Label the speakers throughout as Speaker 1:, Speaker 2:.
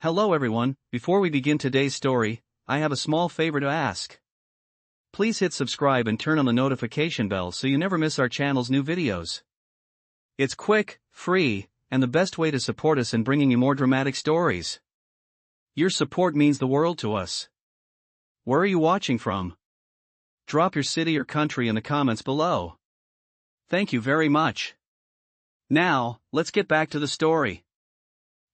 Speaker 1: Hello everyone, before we begin today's story, I have a small favor to ask. Please hit subscribe and turn on the notification bell so you never miss our channel's new videos. It's quick, free, and the best way to support us in bringing you more dramatic stories. Your support means the world to us. Where are you watching from? Drop your city or country in the comments below. Thank you very much. Now, let's get back to the story.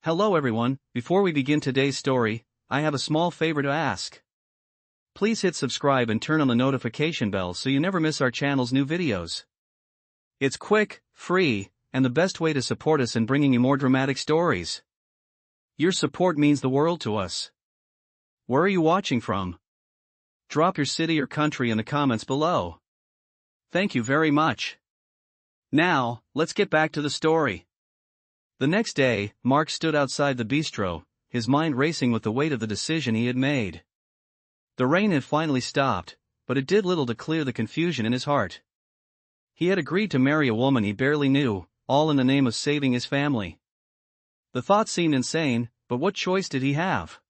Speaker 1: Hello everyone, before we begin today's story, I have a small favor to ask. Please hit subscribe and turn on the notification bell so you never miss our channel's new videos. It's quick, free, and the best way to support us in bringing you more dramatic stories. Your support means the world to us. Where are you watching from? Drop your city or country in the comments below. Thank you very much. Now, let's get back to the story. The next day, Mark stood outside the bistro, his mind racing with the weight of the decision he had made. The rain had finally stopped, but it did little to clear the confusion in his heart. He had agreed to marry a woman he barely knew, all in the name of saving his family. The thought seemed insane, but what choice did he have?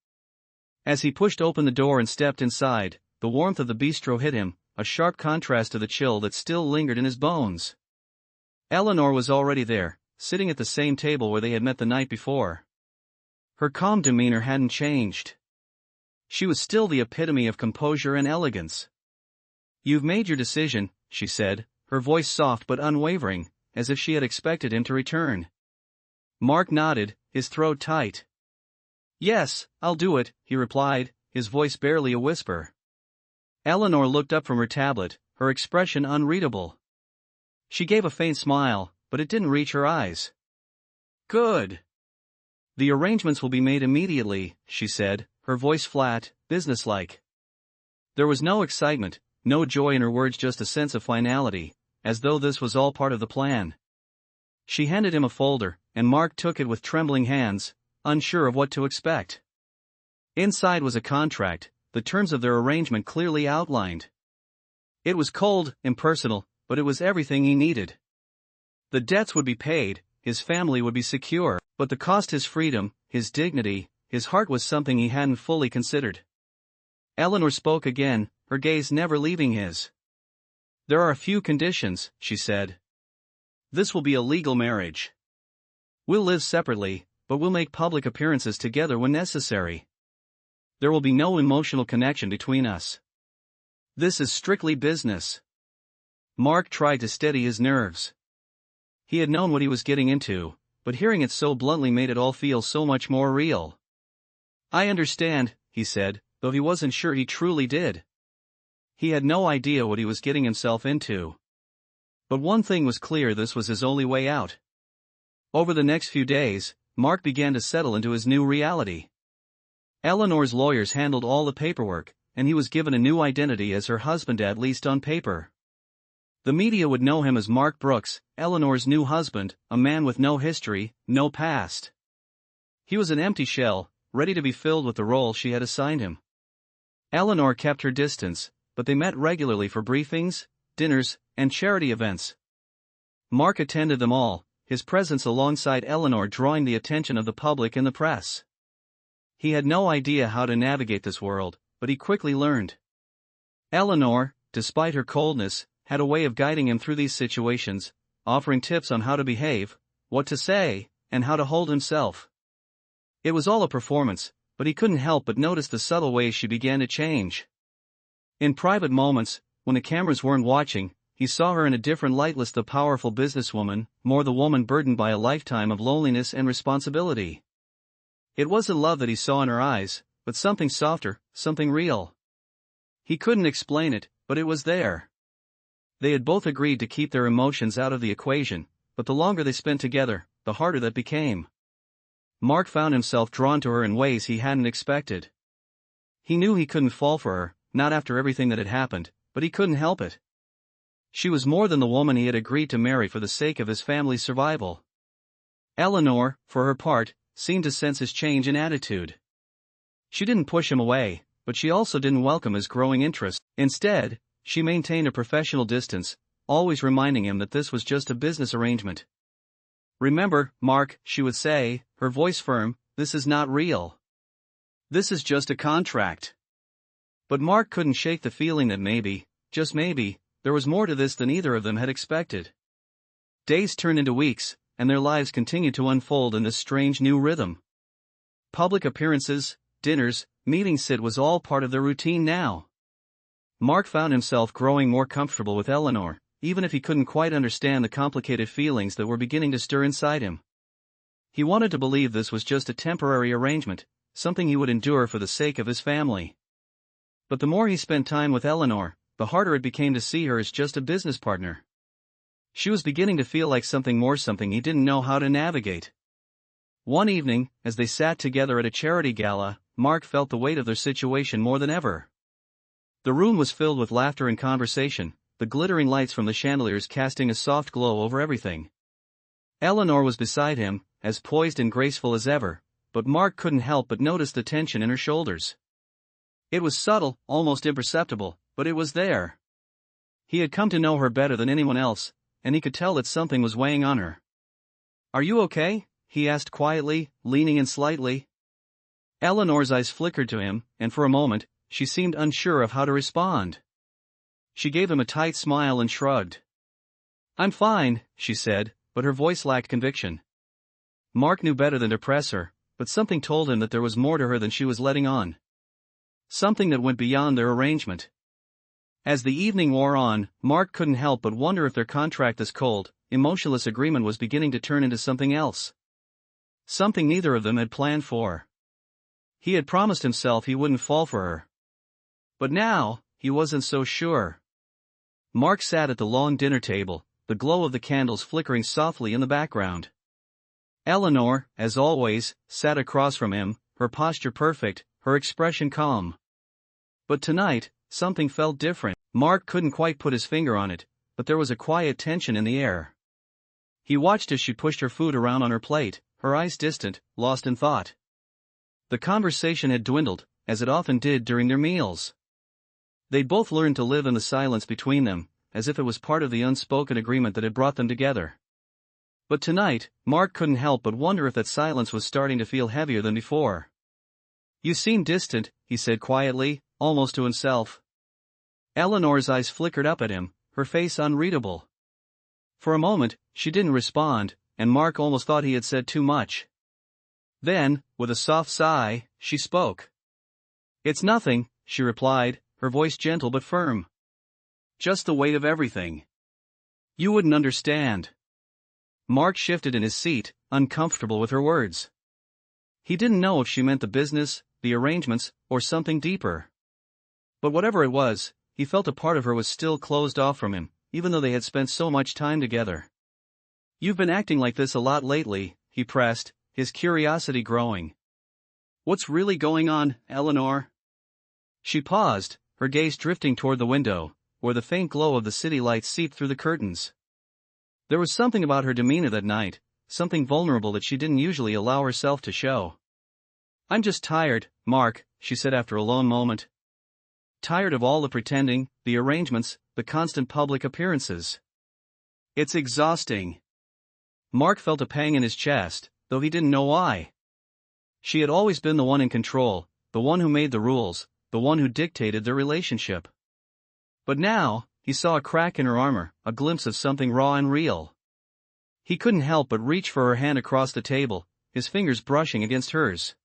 Speaker 1: As he pushed open the door and stepped inside, the warmth of the bistro hit him, a sharp contrast to the chill that still lingered in his bones. Eleanor was already there, sitting at the same table where they had met the night before. Her calm demeanor hadn't changed. She was still the epitome of composure and elegance. "You've made your decision," she said, her voice soft but unwavering, as if she had expected him to return. Mark nodded, his throat tight. "Yes, I'll do it," he replied, his voice barely a whisper. Eleanor looked up from her tablet, her expression unreadable. She gave a faint smile, but it didn't reach her eyes. "Good. The arrangements will be made immediately," she said, her voice flat, businesslike. There was no excitement, no joy in her words, just a sense of finality, as though this was all part of the plan. She handed him a folder, and Mark took it with trembling hands, unsure of what to expect. Inside was a contract, the terms of their arrangement clearly outlined. It was cold, impersonal, but it was everything he needed. The debts would be paid, his family would be secure, but the cost, his freedom, his dignity, his heart, was something he hadn't fully considered. Eleanor spoke again, her gaze never leaving his. "There are a few conditions," she said. "This will be a legal marriage. We'll live separately, but we'll make public appearances together when necessary. There will be no emotional connection between us. This is strictly business." Mark tried to steady his nerves. He had known what he was getting into, but hearing it so bluntly made it all feel so much more real. "I understand," he said, though he wasn't sure he truly did. He had no idea what he was getting himself into. But one thing was clear: this was his only way out. Over the next few days, Mark began to settle into his new reality. Eleanor's lawyers handled all the paperwork, and he was given a new identity as her husband, at least on paper. The media would know him as Mark Brooks, Eleanor's new husband, a man with no history, no past. He was an empty shell, ready to be filled with the role she had assigned him. Eleanor kept her distance, but they met regularly for briefings, dinners, and charity events. Mark attended them all, his presence alongside Eleanor drawing the attention of the public and the press. He had no idea how to navigate this world, but he quickly learned. Eleanor, despite her coldness, had a way of guiding him through these situations, offering tips on how to behave, what to say, and how to hold himself. It was all a performance, but he couldn't help but notice the subtle ways she began to change. In private moments, when the cameras weren't watching, he saw her in a different light, less the powerful businesswoman, more the woman burdened by a lifetime of loneliness and responsibility. It wasn't love that he saw in her eyes, but something softer, something real. He couldn't explain it, but it was there. They had both agreed to keep their emotions out of the equation, but the longer they spent together, the harder that became. Mark found himself drawn to her in ways he hadn't expected. He knew he couldn't fall for her, not after everything that had happened, but he couldn't help it. She was more than the woman he had agreed to marry for the sake of his family's survival. Eleanor, for her part, seemed to sense his change in attitude. She didn't push him away, but she also didn't welcome his growing interest. Instead, she maintained a professional distance, always reminding him that this was just a business arrangement. "Remember, Mark," she would say, her voice firm, "this is not real. This is just a contract. But Mark couldn't shake the feeling that maybe, just maybe, there was more to this than either of them had expected. Days turned into weeks, and their lives continued to unfold in this strange new rhythm. Public appearances, dinners, meetings, it was all part of their routine now. Mark found himself growing more comfortable with Eleanor, even if he couldn't quite understand the complicated feelings that were beginning to stir inside him. He wanted to believe this was just a temporary arrangement, something he would endure for the sake of his family. But the more he spent time with Eleanor, the harder it became to see her as just a business partner. She was beginning to feel like something more, something he didn't know how to navigate. One evening, as they sat together at a charity gala, Mark felt the weight of their situation more than ever. The room was filled with laughter and conversation, the glittering lights from the chandeliers casting a soft glow over everything. Eleanor was beside him, as poised and graceful as ever, but Mark couldn't help but notice the tension in her shoulders. It was subtle, almost imperceptible, but it was there. He had come to know her better than anyone else, and he could tell that something was weighing on her. "Are you okay?" he asked quietly, leaning in slightly. Eleanor's eyes flickered to him, and for a moment, she seemed unsure of how to respond. She gave him a tight smile and shrugged. "I'm fine," she said, but her voice lacked conviction. Mark knew better than to press her, but something told him that there was more to her than she was letting on. Something that went beyond their arrangement. As the evening wore on, Mark couldn't help but wonder if their contract, this cold, emotionless agreement, was beginning to turn into something else. Something neither of them had planned for. He had promised himself he wouldn't fall for her. But now, he wasn't so sure. Mark sat at the long dinner table, the glow of the candles flickering softly in the background. Eleanor, as always, sat across from him, her posture perfect, her expression calm. But tonight, something felt different. Mark couldn't quite put his finger on it, but there was a quiet tension in the air. He watched as she pushed her food around on her plate, her eyes distant, lost in thought. The conversation had dwindled, as it often did during their meals. They'd both learned to live in the silence between them, as if it was part of the unspoken agreement that had brought them together. But tonight, Mark couldn't help but wonder if that silence was starting to feel heavier than before. "You seem distant," he said quietly, almost to himself. Eleanor's eyes flickered up at him, her face unreadable. For a moment, she didn't respond, and Mark almost thought he had said too much. Then, with a soft sigh, she spoke. "It's nothing," she replied, her voice gentle but firm. "Just the weight of everything. You wouldn't understand." Mark shifted in his seat, uncomfortable with her words. He didn't know if she meant the business, the arrangements, or something deeper. But whatever it was, he felt a part of her was still closed off from him, even though they had spent so much time together. "You've been acting like this a lot lately," he pressed, his curiosity growing. "What's really going on, Eleanor?" She paused, her gaze drifting toward the window, where the faint glow of the city lights seeped through the curtains. There was something about her demeanor that night, something vulnerable that she didn't usually allow herself to show. "I'm just tired, Mark," she said after a lone moment. "Tired of all the pretending, the arrangements, the constant public appearances. It's exhausting." Mark felt a pang in his chest, though he didn't know why. She had always been the one in control, the one who made the rules, the one who dictated their relationship. But now, he saw a crack in her armor, a glimpse of something raw and real. He couldn't help but reach for her hand across the table, his fingers brushing against hers.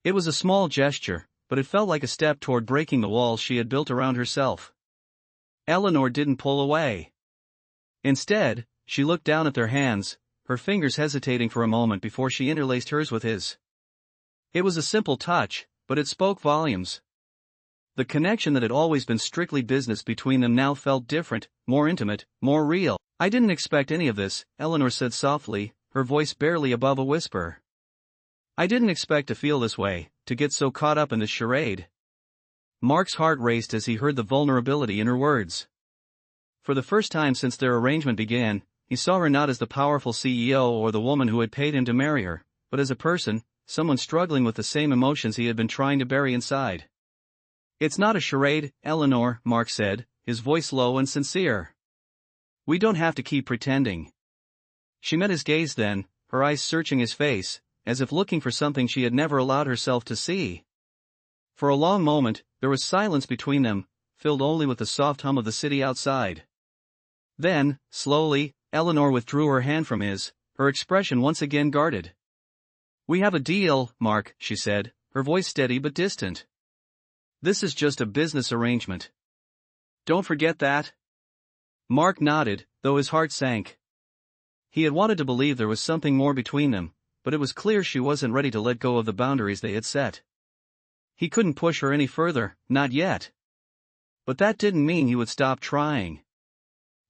Speaker 1: It was a small gesture, but it felt like a step toward breaking the walls she had built around herself. Eleanor didn't pull away. Instead, she looked down at their hands, her fingers hesitating for a moment before she interlaced hers with his. It was a simple touch, but it spoke volumes. The connection that had always been strictly business between them now felt different, more intimate, more real. "I didn't expect any of this," Eleanor said softly, her voice barely above a whisper. "I didn't expect to feel this way, to get so caught up in this charade." Mark's heart raced as he heard the vulnerability in her words. For the first time since their arrangement began, he saw her not as the powerful CEO or the woman who had paid him to marry her, but as a person, someone struggling with the same emotions he had been trying to bury inside. "It's not a charade, Eleanor," Mark said, his voice low and sincere. "We don't have to keep pretending." She met his gaze then, her eyes searching his face, as if looking for something she had never allowed herself to see. For a long moment, there was silence between them, filled only with the soft hum of the city outside. Then, slowly, Eleanor withdrew her hand from his, her expression once again guarded. "We have a deal, Mark," she said, her voice steady but distant. "This is just a business arrangement. Don't forget that." Mark nodded, though his heart sank. He had wanted to believe there was something more between them, but it was clear she wasn't ready to let go of the boundaries they had set. He couldn't push her any further, not yet. But that didn't mean he would stop trying.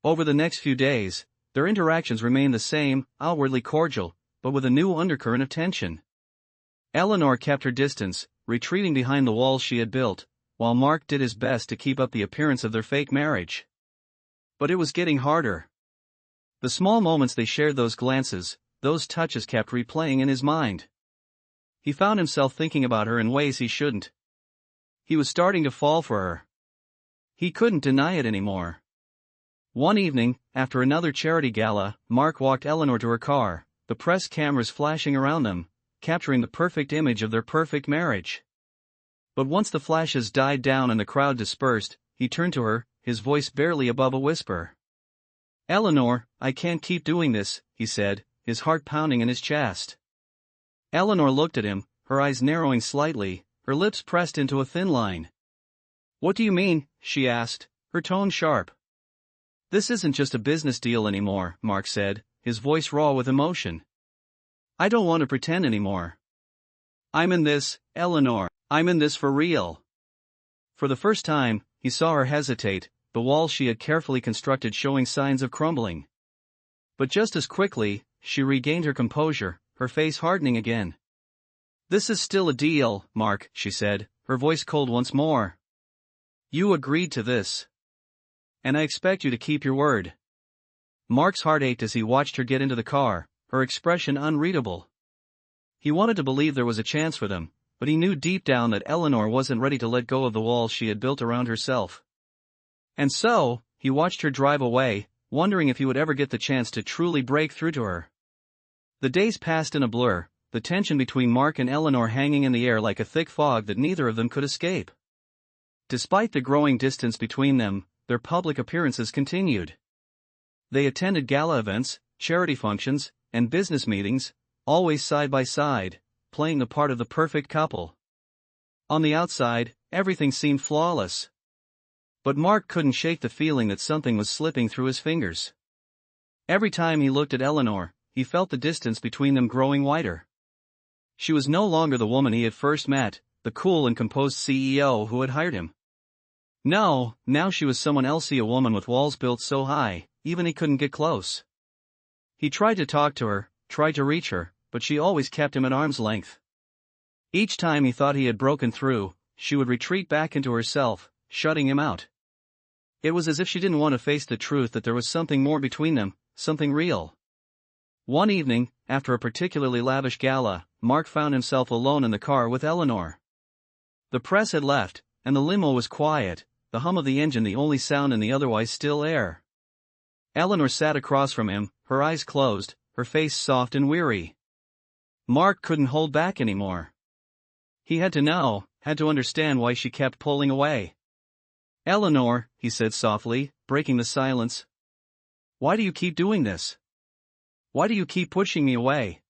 Speaker 1: Over the next few days, their interactions remained the same, outwardly cordial, but with a new undercurrent of tension. Eleanor kept her distance, retreating behind the walls she had built, while Mark did his best to keep up the appearance of their fake marriage. But it was getting harder. The small moments they shared, those glances, those touches, kept replaying in his mind. He found himself thinking about her in ways he shouldn't. He was starting to fall for her. He couldn't deny it anymore. One evening, after another charity gala, Mark walked Eleanor to her car, the press cameras flashing around them, capturing the perfect image of their perfect marriage. But once the flashes died down and the crowd dispersed, he turned to her, his voice barely above a whisper. "Eleanor, I can't keep doing this," he said, his heart pounding in his chest. Eleanor looked at him, her eyes narrowing slightly, her lips pressed into a thin line. "What do you mean?" she asked, her tone sharp. "This isn't just a business deal anymore," Mark said, his voice raw with emotion. "I don't want to pretend anymore. I'm in this, Eleanor, I'm in this for real." For the first time, he saw her hesitate, the walls she had carefully constructed showing signs of crumbling. But just as quickly, she regained her composure, her face hardening again. "This is still a deal, Mark," she said, her voice cold once more. "You agreed to this. And I expect you to keep your word." Mark's heart ached as he watched her get into the car, her expression unreadable. He wanted to believe there was a chance for them, but he knew deep down that Eleanor wasn't ready to let go of the walls she had built around herself. And so, he watched her drive away, wondering if he would ever get the chance to truly break through to her. The days passed in a blur, the tension between Mark and Eleanor hanging in the air like a thick fog that neither of them could escape. Despite the growing distance between them, their public appearances continued. They attended gala events, charity functions, and business meetings, always side by side, playing the part of the perfect couple. On the outside, everything seemed flawless. But Mark couldn't shake the feeling that something was slipping through his fingers. Every time he looked at Eleanor, he felt the distance between them growing wider. She was no longer the woman he had first met, the cool and composed CEO who had hired him. No, now she was someone else, a woman with walls built so high, even he couldn't get close. He tried to talk to her, tried to reach her, but she always kept him at arm's length. Each time he thought he had broken through, she would retreat back into herself, shutting him out. It was as if she didn't want to face the truth that there was something more between them, something real. One evening, after a particularly lavish gala, Mark found himself alone in the car with Eleanor. The press had left, and the limo was quiet, the hum of the engine the only sound in the otherwise still air. Eleanor sat across from him, her eyes closed, her face soft and weary. Mark couldn't hold back anymore. He had to know, had to understand why she kept pulling away. "Eleanor," he said softly, breaking the silence. "Why do you keep doing this? Why do you keep pushing me away?"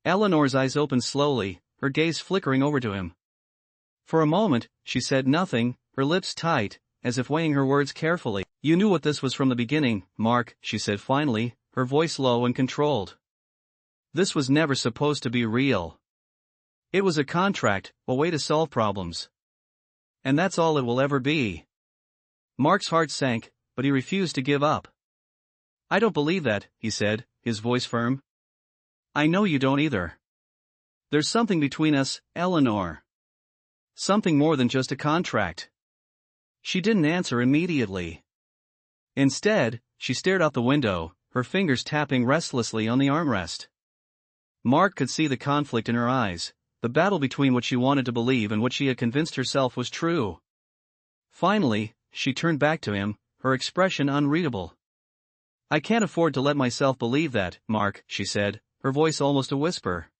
Speaker 1: Eleanor's eyes opened slowly, her gaze flickering over to him. For a moment, she said nothing, her lips tight, as if weighing her words carefully. "You knew what this was from the beginning, Mark," she said finally, her voice low and controlled. "This was never supposed to be real. It was a contract, a way to solve problems. And that's all it will ever be." Mark's heart sank, but he refused to give up. "I don't believe that," he said, his voice firm. "I know you don't either. There's something between us, Eleanor. Something more than just a contract." She didn't answer immediately. Instead, she stared out the window, her fingers tapping restlessly on the armrest. Mark could see the conflict in her eyes, the battle between what she wanted to believe and what she had convinced herself was true. Finally, she turned back to him, her expression unreadable. "I can't afford to let myself believe that, Mark," she said, her voice almost a whisper.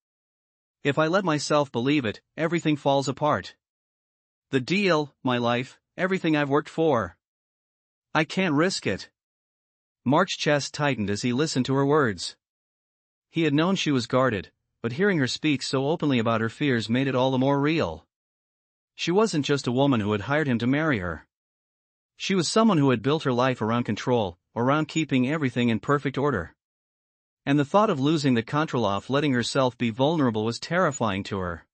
Speaker 1: "If I let myself believe it, everything falls apart. The deal, my life, everything I've worked for. I can't risk it. Mark's chest tightened as he listened to her words. He had known she was guarded, but hearing her speak so openly about her fears made it all the more real. She wasn't just a woman who had hired him to marry her. She was someone who had built her life around control, around keeping everything in perfect order. And the thought of losing the control of letting herself be vulnerable was terrifying to her.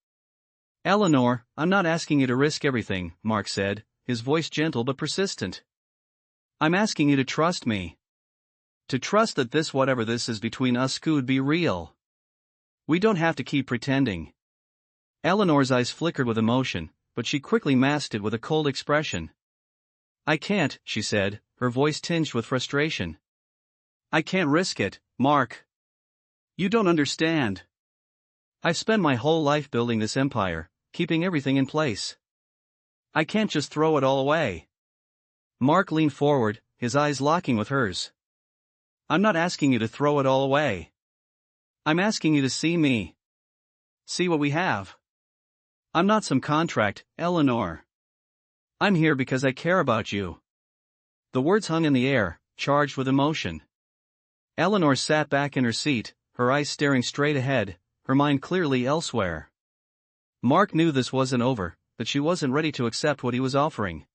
Speaker 1: Eleanor, I'm not asking you to risk everything, Mark said, his voice gentle but persistent. I'm asking you to trust me. To trust that this whatever this is between us could be real. We don't have to keep pretending. Eleanor's eyes flickered with emotion, but she quickly masked it with a cold expression. I can't, she said, her voice tinged with frustration. I can't risk it, Mark. You don't understand. I've spent my whole life building this empire, keeping everything in place. I can't just throw it all away. Mark leaned forward, his eyes locking with hers. I'm not asking you to throw it all away. I'm asking you to see me. See what we have. I'm not some contract, Eleanor. I'm here because I care about you. The words hung in the air, charged with emotion. Eleanor sat back in her seat, her eyes staring straight ahead, her mind clearly elsewhere. Mark knew this wasn't over, that she wasn't ready to accept what he was offering.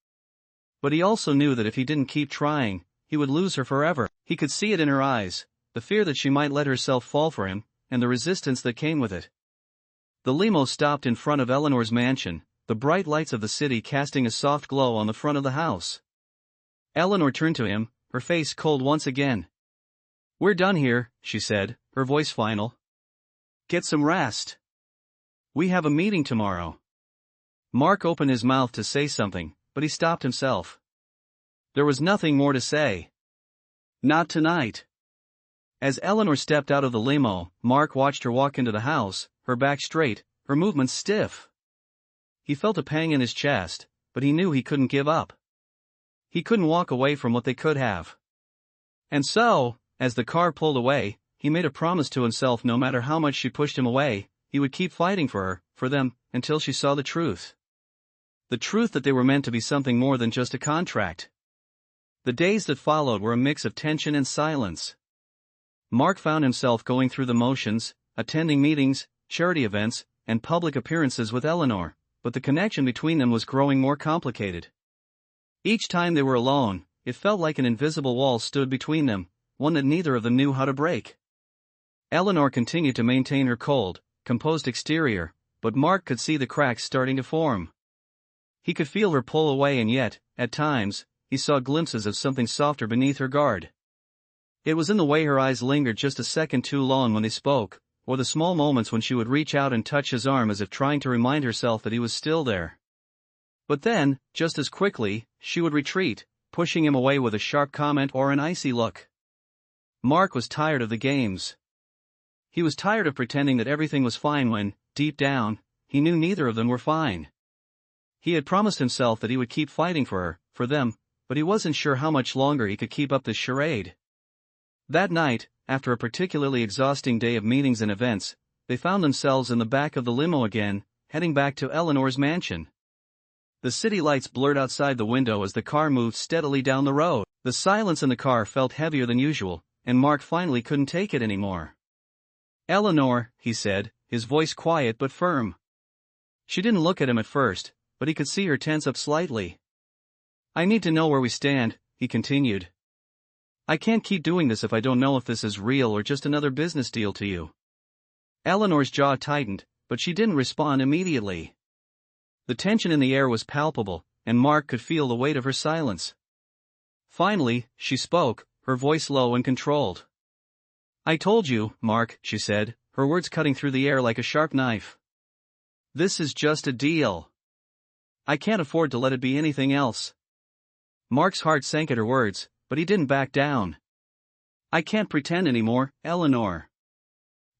Speaker 1: But he also knew that if he didn't keep trying, he would lose her forever. He could see it in her eyes, the fear that she might let herself fall for him, and the resistance that came with it. The limo stopped in front of Eleanor's mansion, the bright lights of the city casting a soft glow on the front of the house. Eleanor turned to him, her face cold once again. We're done here, she said, her voice final. Get some rest. We have a meeting tomorrow. Mark opened his mouth to say something, but he stopped himself. There was nothing more to say. Not tonight. As Eleanor stepped out of the limo, Mark watched her walk into the house, her back straight, her movements stiff. He felt a pang in his chest, but he knew he couldn't give up. He couldn't walk away from what they could have. And so, as the car pulled away, he made a promise to himself no matter how much she pushed him away, he would keep fighting for her, for them, until she saw the truth. The truth that they were meant to be something more than just a contract. The days that followed were a mix of tension and silence. Mark found himself going through the motions, attending meetings, charity events, and public appearances with Eleanor, but the connection between them was growing more complicated. Each time they were alone, it felt like an invisible wall stood between them, one that neither of them knew how to break. Eleanor continued to maintain her cold, composed exterior, but Mark could see the cracks starting to form. He could feel her pull away, and yet, at times, he saw glimpses of something softer beneath her guard. It was in the way her eyes lingered just a second too long when they spoke, or the small moments when she would reach out and touch his arm as if trying to remind herself that he was still there. But then, just as quickly, she would retreat, pushing him away with a sharp comment or an icy look. Mark was tired of the games. He was tired of pretending that everything was fine when, deep down, he knew neither of them were fine. He had promised himself that he would keep fighting for her, for them, but he wasn't sure how much longer he could keep up this charade. That night, after a particularly exhausting day of meetings and events, they found themselves in the back of the limo again, heading back to Eleanor's mansion. The city lights blurred outside the window as the car moved steadily down the road. The silence in the car felt heavier than usual, and Mark finally couldn't take it anymore. Eleanor, he said, his voice quiet but firm. She didn't look at him at first, but he could see her tense up slightly. I need to know where we stand, he continued. I can't keep doing this if I don't know if this is real or just another business deal to you. Eleanor's jaw tightened, but she didn't respond immediately. The tension in the air was palpable, and Mark could feel the weight of her silence. Finally, she spoke, her voice low and controlled. I told you, Mark, she said, her words cutting through the air like a sharp knife. This is just a deal. I can't afford to let it be anything else. Mark's heart sank at her words, but he didn't back down. I can't pretend anymore, Eleanor.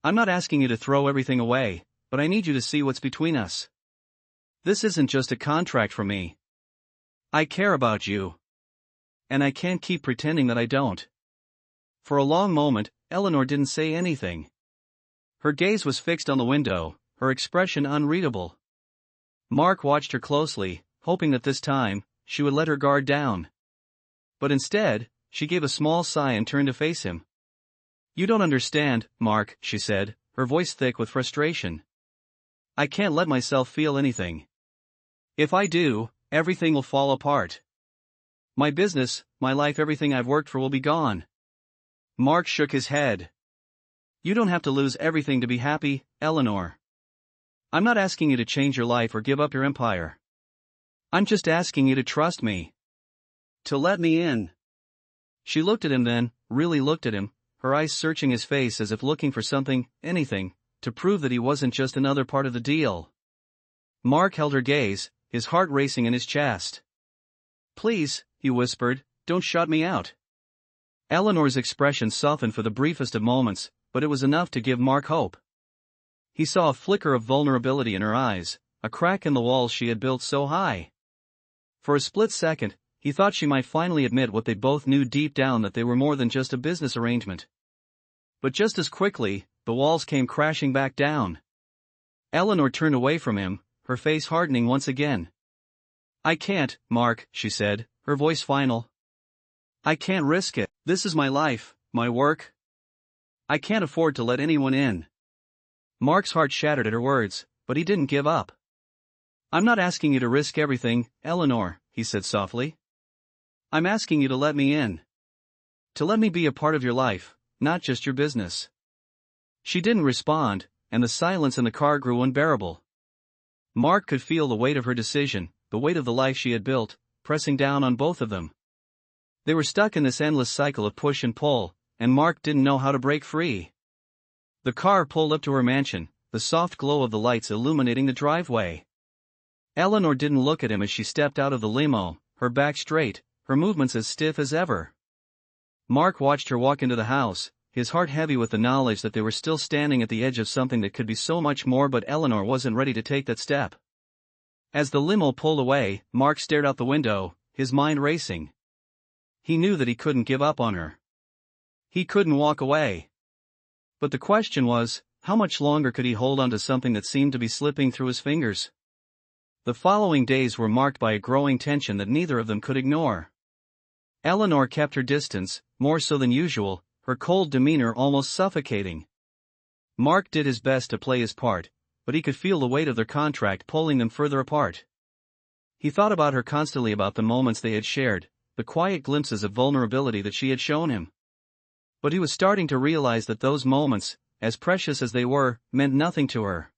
Speaker 1: I'm not asking you to throw everything away, but I need you to see what's between us. This isn't just a contract for me. I care about you. And I can't keep pretending that I don't. For a long moment, Eleanor didn't say anything. Her gaze was fixed on the window, her expression unreadable. Mark watched her closely, hoping that this time, she would let her guard down. But instead, she gave a small sigh and turned to face him. "You don't understand, Mark," she said, her voice thick with frustration. "I can't let myself feel anything. If I do, everything will fall apart. My business, my life, everything I've worked for will be gone." Mark shook his head. "You don't have to lose everything to be happy, Eleanor. I'm not asking you to change your life or give up your empire. I'm just asking you to trust me. To let me in." She looked at him then, really looked at him, her eyes searching his face as if looking for something, anything, to prove that he wasn't just another part of the deal. Mark held her gaze, his heart racing in his chest. "Please," he whispered, "don't shut me out." Eleanor's expression softened for the briefest of moments, but it was enough to give Mark hope. He saw a flicker of vulnerability in her eyes, a crack in the walls she had built so high. For a split second, he thought she might finally admit what they both knew deep down, that they were more than just a business arrangement. But just as quickly, the walls came crashing back down. Eleanor turned away from him, her face hardening once again. "I can't, Mark," she said, her voice final. "I can't risk it. This is my life, my work. I can't afford to let anyone in." Mark's heart shattered at her words, but he didn't give up. "I'm not asking you to risk everything, Eleanor," he said softly. "I'm asking you to let me in. To let me be a part of your life, not just your business." She didn't respond, and the silence in the car grew unbearable. Mark could feel the weight of her decision, the weight of the life she had built, pressing down on both of them. They were stuck in this endless cycle of push and pull, and Mark didn't know how to break free. The car pulled up to her mansion, the soft glow of the lights illuminating the driveway. Eleanor didn't look at him as she stepped out of the limo, her back straight, her movements as stiff as ever. Mark watched her walk into the house, his heart heavy with the knowledge that they were still standing at the edge of something that could be so much more, but Eleanor wasn't ready to take that step. As the limo pulled away, Mark stared out the window, his mind racing. He knew that he couldn't give up on her. He couldn't walk away. But the question was, how much longer could he hold on to something that seemed to be slipping through his fingers? The following days were marked by a growing tension that neither of them could ignore. Eleanor kept her distance, more so than usual, her cold demeanor almost suffocating. Mark did his best to play his part, but he could feel the weight of their contract pulling them further apart. He thought about her constantly, about the moments they had shared, the quiet glimpses of vulnerability that she had shown him. But he was starting to realize that those moments, as precious as they were, meant nothing to her.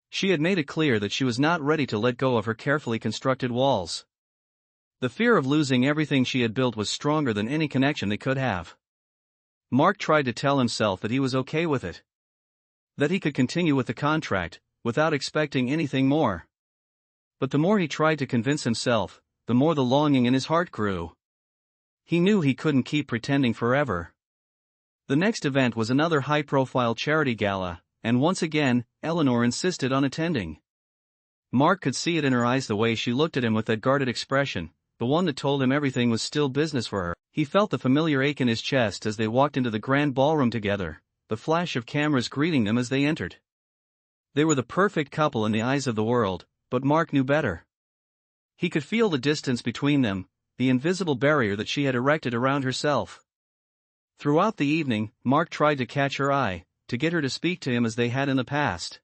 Speaker 1: She had made it clear that she was not ready to let go of her carefully constructed walls. The fear of losing everything she had built was stronger than any connection they could have. Mark tried to tell himself that he was okay with it. That he could continue with the contract, without expecting anything more. But the more he tried to convince himself, the more the longing in his heart grew. He knew he couldn't keep pretending forever. The next event was another high-profile charity gala, and once again, Eleanor insisted on attending. Mark could see it in her eyes, the way she looked at him with that guarded expression, the one that told him everything was still business for her. He felt the familiar ache in his chest as they walked into the grand ballroom together, the flash of cameras greeting them as they entered. They were the perfect couple in the eyes of the world, but Mark knew better. He could feel the distance between them, the invisible barrier that she had erected around herself. Throughout the evening, Mark tried to catch her eye, to get her to speak to him as they had in the past.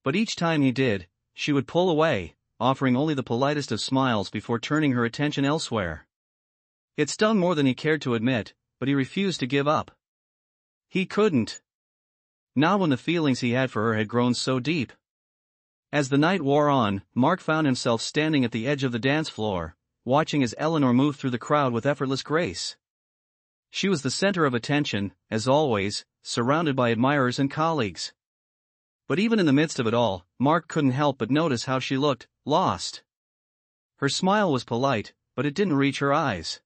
Speaker 1: But each time he did, she would pull away, offering only the politest of smiles before turning her attention elsewhere. It stung more than he cared to admit, but he refused to give up. He couldn't. Not when the feelings he had for her had grown so deep. As the night wore on, Mark found himself standing at the edge of the dance floor, watching as Eleanor moved through the crowd with effortless grace. She was the center of attention, as always, surrounded by admirers and colleagues. But even in the midst of it all, Mark couldn't help but notice how she looked, lost. Her smile was polite, but it didn't reach her eyes.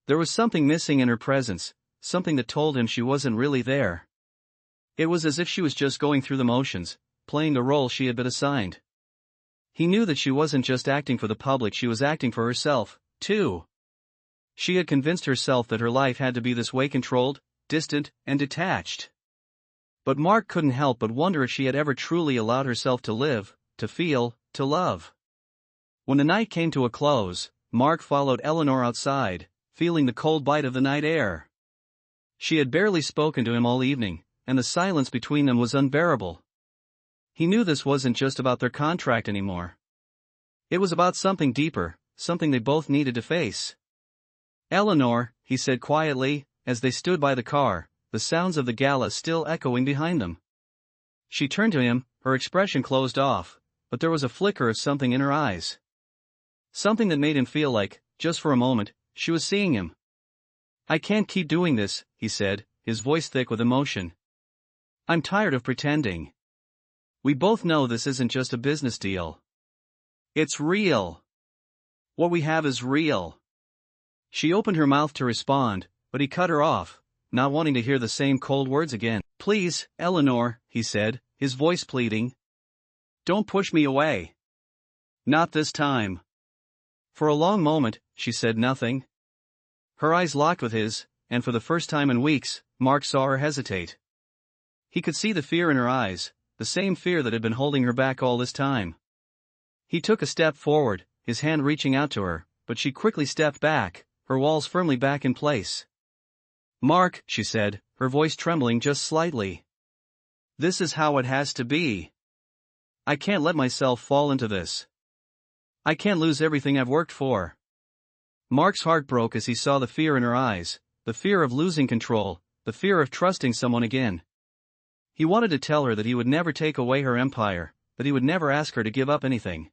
Speaker 1: There was something missing in her presence, something that told him she wasn't really there. It was as if she was just going through the motions, playing the role she had been assigned. He knew that she wasn't just acting for the public, she was acting for herself, too. She had convinced herself that her life had to be this way, controlled, distant, and detached. But Mark couldn't help but wonder if she had ever truly allowed herself to live, to feel, to love. When the night came to a close, Mark followed Eleanor outside, feeling the cold bite of the night air. She had barely spoken to him all evening, and the silence between them was unbearable. He knew this wasn't just about their contract anymore. It was about something deeper, something they both needed to face. "Eleanor," he said quietly, as they stood by the car, the sounds of the gala still echoing behind them. She turned to him, her expression closed off, but there was a flicker of something in her eyes. Something that made him feel like, just for a moment, she was seeing him. "I can't keep doing this," he said, his voice thick with emotion. "I'm tired of pretending. We both know this isn't just a business deal. It's real. What we have is real." She opened her mouth to respond, but he cut her off, not wanting to hear the same cold words again. "Please, Eleanor," he said, his voice pleading. "Don't push me away. Not this time." For a long moment, she said nothing. Her eyes locked with his, and for the first time in weeks, Mark saw her hesitate. He could see the fear in her eyes, the same fear that had been holding her back all this time. He took a step forward, his hand reaching out to her, but she quickly stepped back, her walls firmly back in place. "Mark," she said, her voice trembling just slightly. "This is how it has to be. I can't let myself fall into this. I can't lose everything I've worked for." Mark's heart broke as he saw the fear in her eyes, the fear of losing control, the fear of trusting someone again. He wanted to tell her that he would never take away her empire, that he would never ask her to give up anything.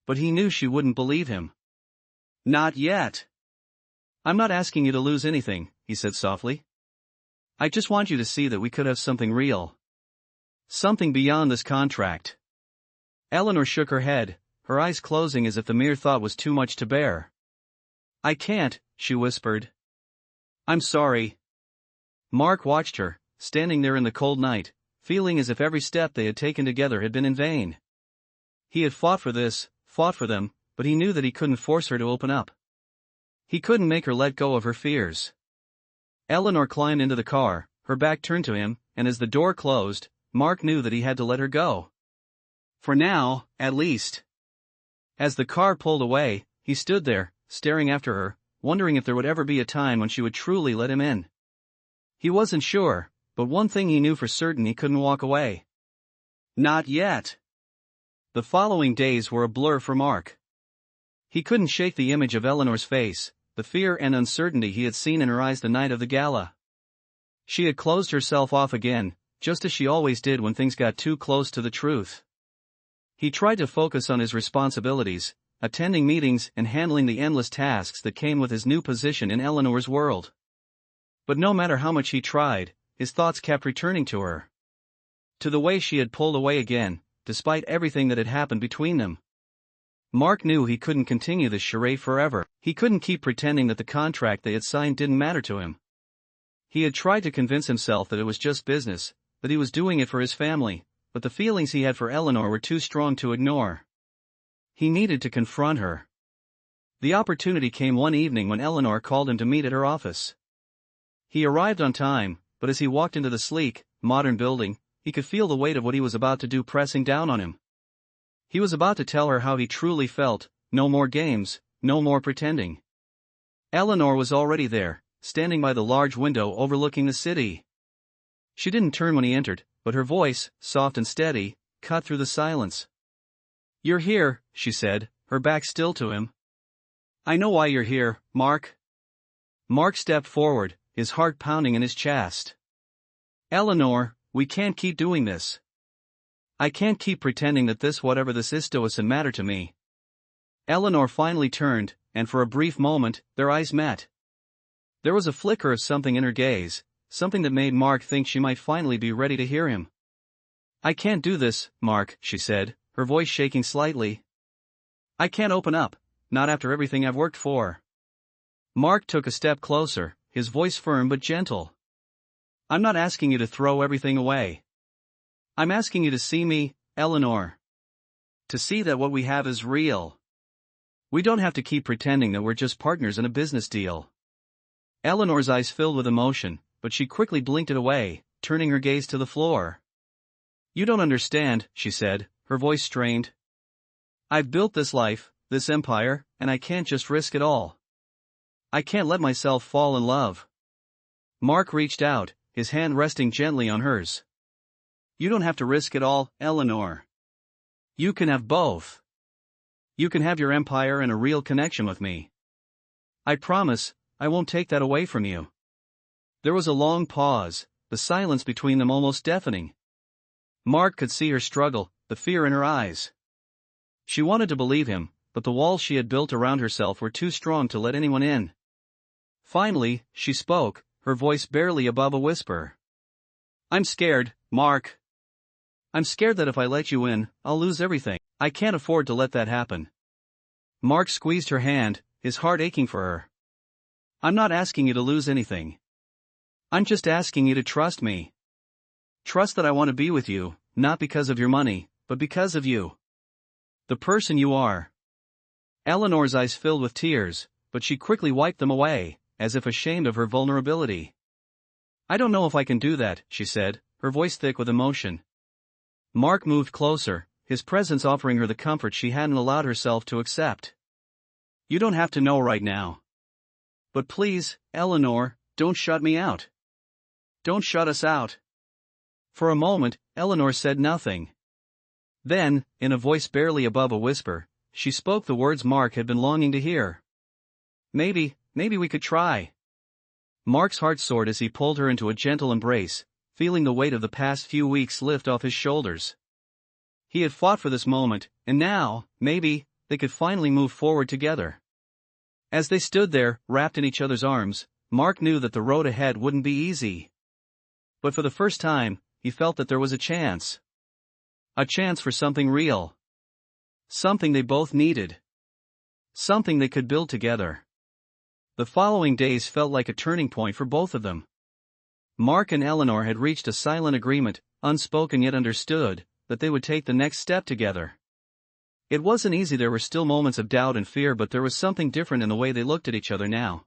Speaker 1: But he knew she wouldn't believe him. "Not yet. I'm not asking you to lose anything," he said softly. "I just want you to see that we could have something real. Something beyond this contract." Eleanor shook her head, her eyes closing as if the mere thought was too much to bear. "I can't," she whispered. "I'm sorry." Mark watched her, standing there in the cold night, feeling as if every step they had taken together had been in vain. He had fought for this, fought for them, but he knew that he couldn't force her to open up. He couldn't make her let go of her fears. Eleanor climbed into the car, her back turned to him, and as the door closed, Mark knew that he had to let her go. For now, at least. As the car pulled away, he stood there, staring after her, wondering if there would ever be a time when she would truly let him in. He wasn't sure, but one thing he knew for certain: he couldn't walk away. Not yet. The following days were a blur for Mark. He couldn't shake the image of Eleanor's face, the fear and uncertainty he had seen in her eyes the night of the gala. She had closed herself off again, just as she always did when things got too close to the truth. He tried to focus on his responsibilities, attending meetings and handling the endless tasks that came with his new position in Eleanor's world. But no matter how much he tried, his thoughts kept returning to her. To the way she had pulled away again, despite everything that had happened between them. Mark knew he couldn't continue this charade forever. He couldn't keep pretending that the contract they had signed didn't matter to him. He had tried to convince himself that it was just business, that he was doing it for his family, but the feelings he had for Eleanor were too strong to ignore. He needed to confront her. The opportunity came one evening when Eleanor called him to meet at her office. He arrived on time, but as he walked into the sleek, modern building, he could feel the weight of what he was about to do pressing down on him. He was about to tell her how he truly felt: no more games, no more pretending. Eleanor was already there, standing by the large window overlooking the city. She didn't turn when he entered, but her voice, soft and steady, cut through the silence. "You're here," she said, her back still to him. "I know why you're here, Mark." Mark stepped forward, his heart pounding in his chest. "Eleanor, we can't keep doing this. I can't keep pretending that this whatever this is doesn't matter to me." Eleanor finally turned, and for a brief moment, their eyes met. There was a flicker of something in her gaze, something that made Mark think she might finally be ready to hear him. "I can't do this, Mark," she said, her voice shaking slightly. "I can't open up, not after everything I've worked for." Mark took a step closer, his voice firm but gentle. "I'm not asking you to throw everything away. I'm asking you to see me, Eleanor. To see that what we have is real. We don't have to keep pretending that we're just partners in a business deal." Eleanor's eyes filled with emotion, but she quickly blinked it away, turning her gaze to the floor. "You don't understand," she said, her voice strained. "I've built this life, this empire, and I can't just risk it all. I can't let myself fall in love. Mark reached out, his hand resting gently on hers. You don't have to risk it all, Eleanor. You can have both. You can have your empire and a real connection with me. I promise, I won't take that away from you. There was a long pause, the silence between them almost deafening. Mark could see her struggle, the fear in her eyes. She wanted to believe him, but the walls she had built around herself were too strong to let anyone in. Finally, she spoke, her voice barely above a whisper. I'm scared, Mark. I'm scared that if I let you in, I'll lose everything. I can't afford to let that happen. Mark squeezed her hand, his heart aching for her. I'm not asking you to lose anything. I'm just asking you to trust me. Trust that I want to be with you, not because of your money, but because of you. The person you are. Eleanor's eyes filled with tears, but she quickly wiped them away, as if ashamed of her vulnerability. I don't know if I can do that, she said, her voice thick with emotion. Mark moved closer, his presence offering her the comfort she hadn't allowed herself to accept. You don't have to know right now. But please, Eleanor, don't shut me out. Don't shut us out. For a moment, Eleanor said nothing. Then, in a voice barely above a whisper, she spoke the words Mark had been longing to hear. Maybe we could try. Mark's heart soared as he pulled her into a gentle embrace, feeling the weight of the past few weeks lift off his shoulders. He had fought for this moment, and now, maybe, they could finally move forward together. As they stood there, wrapped in each other's arms, Mark knew that the road ahead wouldn't be easy. But for the first time, he felt that there was a chance. A chance for something real. Something they both needed. Something they could build together. The following days felt like a turning point for both of them. Mark and Eleanor had reached a silent agreement, unspoken yet understood, that they would take the next step together. It wasn't easy, there were still moments of doubt and fear, but there was something different in the way they looked at each other now.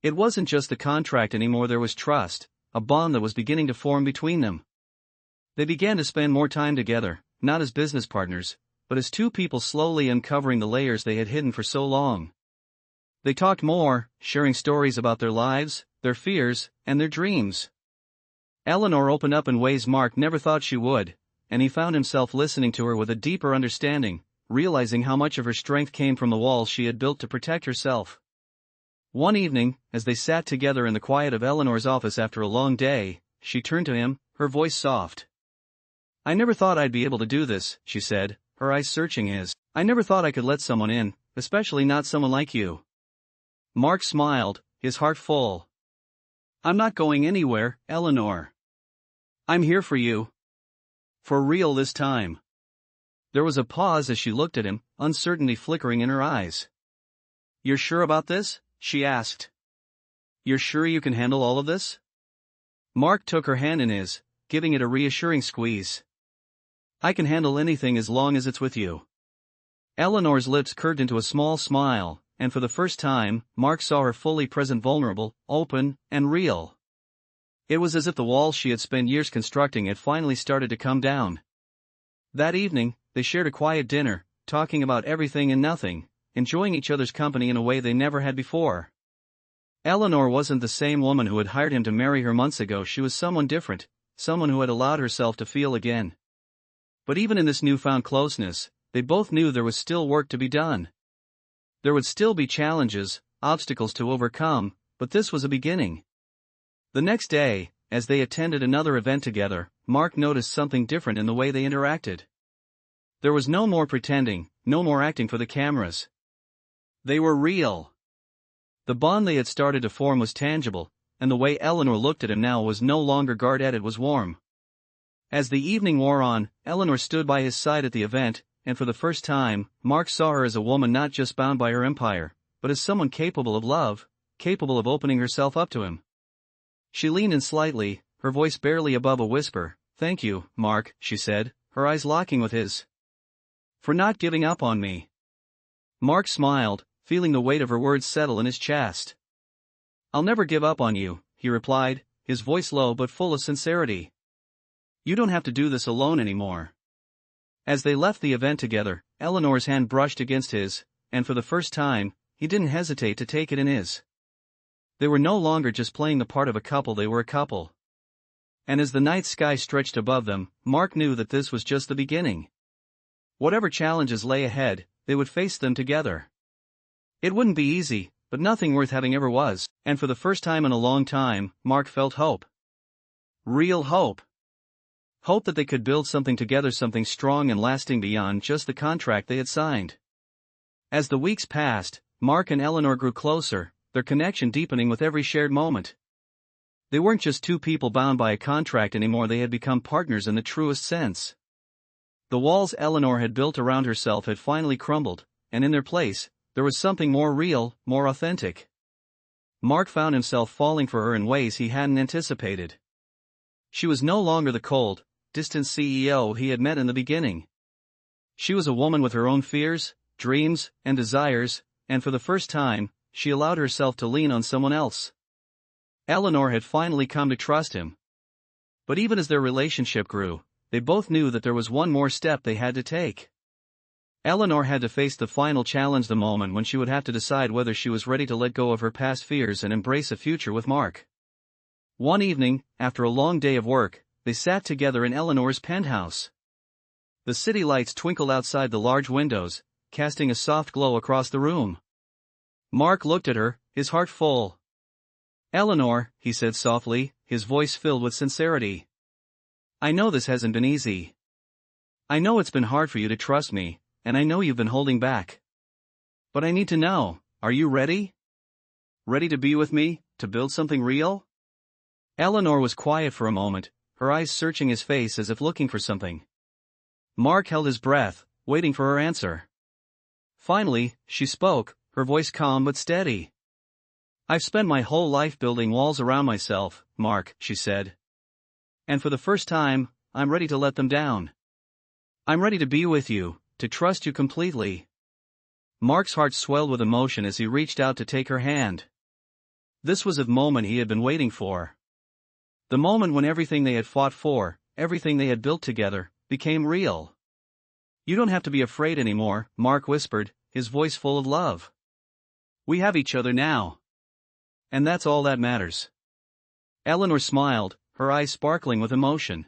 Speaker 1: It wasn't just the contract anymore, there was trust, a bond that was beginning to form between them. They began to spend more time together, not as business partners, but as two people slowly uncovering the layers they had hidden for so long. They talked more, sharing stories about their lives, their fears, and their dreams. Eleanor opened up in ways Mark never thought she would, and he found himself listening to her with a deeper understanding, realizing how much of her strength came from the walls she had built to protect herself. One evening, as they sat together in the quiet of Eleanor's office after a long day, she turned to him, her voice soft. I never thought I'd be able to do this, she said, her eyes searching his. I never thought I could let someone in, especially not someone like you. Mark smiled, his heart full. I'm not going anywhere, Eleanor. I'm here for you. For real this time. There was a pause as she looked at him, uncertainty flickering in her eyes. You're sure about this? She asked. You're sure you can handle all of this? Mark took her hand in his, giving it a reassuring squeeze. I can handle anything as long as it's with you. Eleanor's lips curved into a small smile, and for the first time, Mark saw her fully present, vulnerable, open, and real. It was as if the walls she had spent years constructing had finally started to come down. That evening, they shared a quiet dinner, talking about everything and nothing, enjoying each other's company in a way they never had before. Eleanor wasn't the same woman who had hired him to marry her months ago, she was someone different, someone who had allowed herself to feel again. But even in this newfound closeness, they both knew there was still work to be done. There would still be challenges, obstacles to overcome, but this was a beginning. The next day, as they attended another event together, Mark noticed something different in the way they interacted. There was no more pretending, no more acting for the cameras. They were real. The bond they had started to form was tangible, and the way Eleanor looked at him now was no longer guarded, it was warm. As the evening wore on, Eleanor stood by his side at the event, and for the first time, Mark saw her as a woman not just bound by her empire, but as someone capable of love, capable of opening herself up to him. She leaned in slightly, her voice barely above a whisper. Thank you, Mark, she said, her eyes locking with his. For not giving up on me. Mark smiled, feeling the weight of her words settle in his chest. I'll never give up on you, he replied, his voice low but full of sincerity. You don't have to do this alone anymore. As they left the event together, Eleanor's hand brushed against his, and for the first time, he didn't hesitate to take it in his. They were no longer just playing the part of a couple, they were a couple. And as the night sky stretched above them, Mark knew that this was just the beginning. Whatever challenges lay ahead, they would face them together. It wouldn't be easy, but nothing worth having ever was, and for the first time in a long time, Mark felt hope. Real hope. Hope that they could build something together, something strong and lasting beyond just the contract they had signed. As the weeks passed, Mark and Eleanor grew closer, their connection deepening with every shared moment. They weren't just two people bound by a contract anymore, they had become partners in the truest sense. The walls Eleanor had built around herself had finally crumbled, and in their place, there was something more real, more authentic. Mark found himself falling for her in ways he hadn't anticipated. She was no longer the cold, distant CEO he had met in the beginning. She was a woman with her own fears, dreams, and desires, and for the first time, she allowed herself to lean on someone else. Eleanor had finally come to trust him. But even as their relationship grew, they both knew that there was one more step they had to take. Eleanor had to face the final challenge, the moment when she would have to decide whether she was ready to let go of her past fears and embrace a future with Mark. One evening, after a long day of work, they sat together in Eleanor's penthouse. The city lights twinkled outside the large windows, casting a soft glow across the room. Mark looked at her, his heart full. "Eleanor," he said softly, his voice filled with sincerity. "I know this hasn't been easy. I know it's been hard for you to trust me, and I know you've been holding back. But I need to know, are you ready? Ready to be with me, to build something real?" Eleanor was quiet for a moment, her eyes searching his face as if looking for something. Mark held his breath, waiting for her answer. Finally, she spoke, her voice calm but steady. "I've spent my whole life building walls around myself, Mark," she said. "And for the first time, I'm ready to let them down. I'm ready to be with you, to trust you completely." Mark's heart swelled with emotion as he reached out to take her hand. This was the moment he had been waiting for. The moment when everything they had fought for, everything they had built together, became real. "You don't have to be afraid anymore," Mark whispered, his voice full of love. "We have each other now. And that's all that matters." Eleanor smiled, her eyes sparkling with emotion.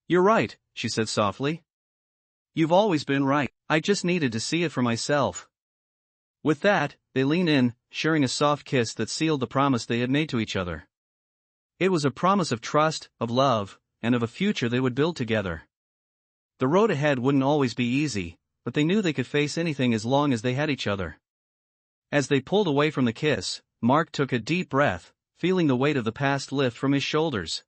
Speaker 1: "You're right," she said softly. "You've always been right. I just needed to see it for myself." With that, they leaned in, sharing a soft kiss that sealed the promise they had made to each other. It was a promise of trust, of love, and of a future they would build together. The road ahead wouldn't always be easy, but they knew they could face anything as long as they had each other. As they pulled away from the kiss, Mark took a deep breath, feeling the weight of the past lift from his shoulders.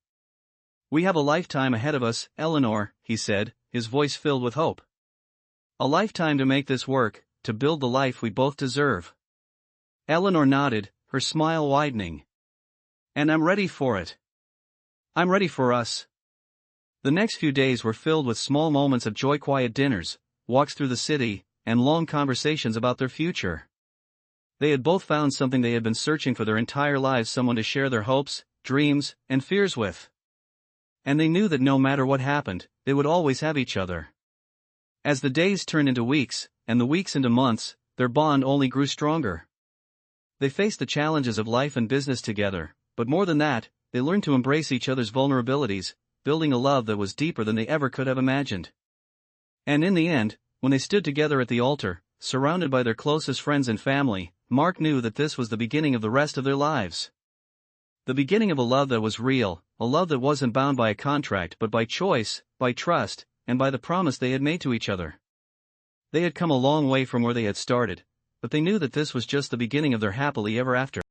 Speaker 1: "We have a lifetime ahead of us, Eleanor," he said, his voice filled with hope. "A lifetime to make this work, to build the life we both deserve." Eleanor nodded, her smile widening. "And I'm ready for it. I'm ready for us." The next few days were filled with small moments of joy, quiet dinners, walks through the city, and long conversations about their future. They had both found something they had been searching for their entire lives, someone to share their hopes, dreams, and fears with. And they knew that no matter what happened, they would always have each other. As the days turned into weeks, and the weeks into months, their bond only grew stronger. They faced the challenges of life and business together, but more than that, they learned to embrace each other's vulnerabilities, building a love that was deeper than they ever could have imagined. And in the end, when they stood together at the altar, surrounded by their closest friends and family, Mark knew that this was the beginning of the rest of their lives. The beginning of a love that was real, a love that wasn't bound by a contract but by choice, by trust, and by the promise they had made to each other. They had come a long way from where they had started, but they knew that this was just the beginning of their happily ever after.